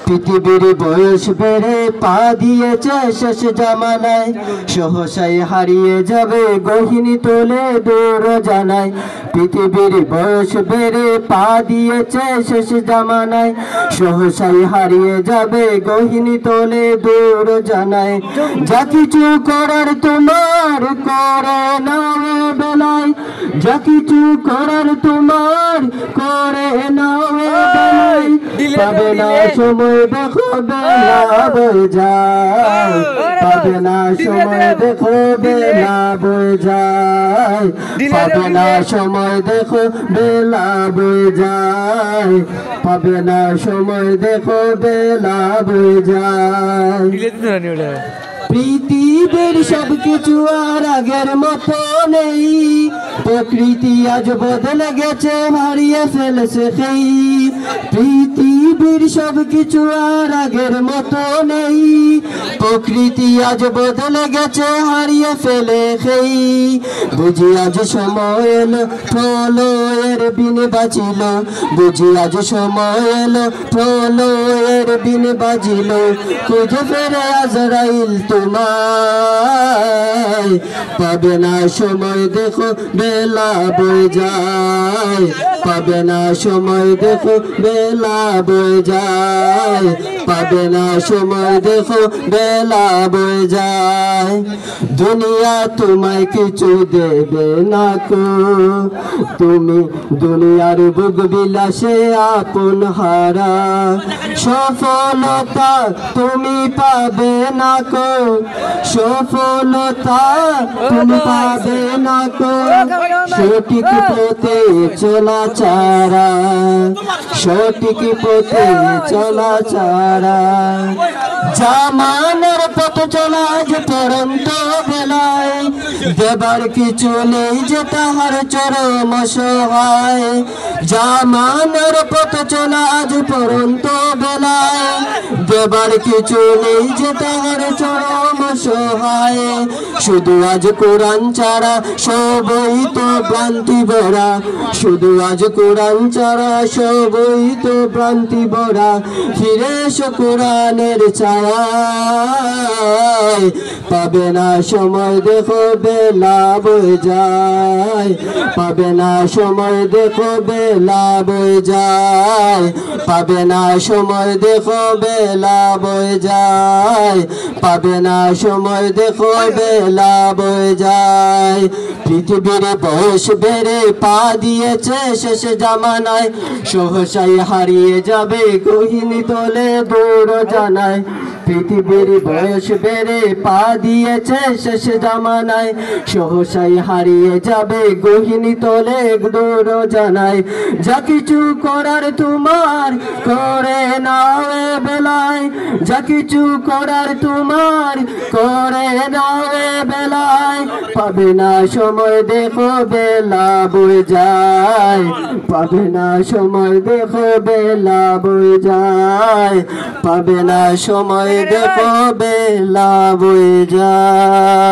পৃথিবীর বয়স বেড়ে পা দিয়েছে শেষ জামানায়, সহসাই হারিয়ে যাবে গহিনী তোলে দূর জানায়। পৃথিবীর বয়স বেড়ে পা দিয়েছে শেষ জামানায়, সহসাই হারিয়ে যাবে গহিনী তোলে দূর জানায়। যা কিছু করার তোমার করে নাও বেলায়, যা কিছু করার তোমার করে নাও বেলায়। পাবে না সময় দেখো বেলা বয়ে যায়, পাবে না সময় দেখো বেলা বয়ে যায়, পাবে না সময় দেখো বেলা বয়ে যায়, পাবে না সময় দেখো বেলা বয়ে যায়। পৃথিবীর সবকিছু আর আগের মতো নেই, প্রকৃতি আজ বদলে গেছে হারিয়ে ফেলেছে সেই। পৃথিবীর সবকিছু আর আগের মতো নেই, প্রকৃতি আজ বদলে গেছে হারিয়ে ফেলে সেই। বুঝি আজ সময় এলো প্রলয়ের বিন বাজিল, বুঝি আজ সময় এলো প্রলয়ের বিন বাজিল। খুঁজে ফেরে আজরাইল তোমায়, পাবে না সময় দেখো বেলা বয়ে যায়, পাবে না সময় দেখো বেলা বয়ে যায়, পাবে না সময় দেখো বেলা বয়ে যায়। দুনিয়া তোমায় কিছু দেবে না কো, তুমি দুনিয়ার ভোগ বিলাসে আপন হারা। সফলতা তুমি পাবে না কো, সফলতা তুমি পাবে না কো। সঠিক পথে চলা চারা, সঠিক পথে চলা চারা। জামানার পথ চলা আজ পরন্ত বেলায়, দেবার কিছু নেই যে তাহার চরম সহায়। জামানার পথ চলা আজ পরন্ত বেলায়, দেবার কিছু নেই যে তাহার চরম সহায়। শুধু আজ কোরআন ছাড়া সবই তো ভ্রান্তি ভরা, শুধু আজ কোরআন ছাড়া সবই তো ভ্রান্তি ভরা। ফিরে এসো কোরআনের ছায়ায়, পাবে না সময় দেখো বেলা বয়ে যায়, পাবে না সময় দেখো বেলা বয়ে যায়, পাবে না সময় দেখো বেলা বয়ে যায়, পাবে না সময় দেখো বেলা বয়ে যায়। পৃথিবীর বয়স বেড়ে পা দিয়েছে শেষ জামানায়, সহসাই হারিয়ে যাবে গহিনী তোলে দূর জানায়। পৃথিবীর বয়স বেড়ে পা দিয়েছে শেষ জামানায়, সহসাই হারিয়ে যাবে গহিনী তোলে দূর জানায়। যা কিছু করার তোমার করে নাও বেলায়, যা কিছু করার তোমার করে নাও বেলায়। পাবে না সময় দেখো বেলা বয়ে যায়, পাবে না সময় দেখো বেলা বয়ে যায়, পাবে না সময় দেখো বেলা বয়ে যায়।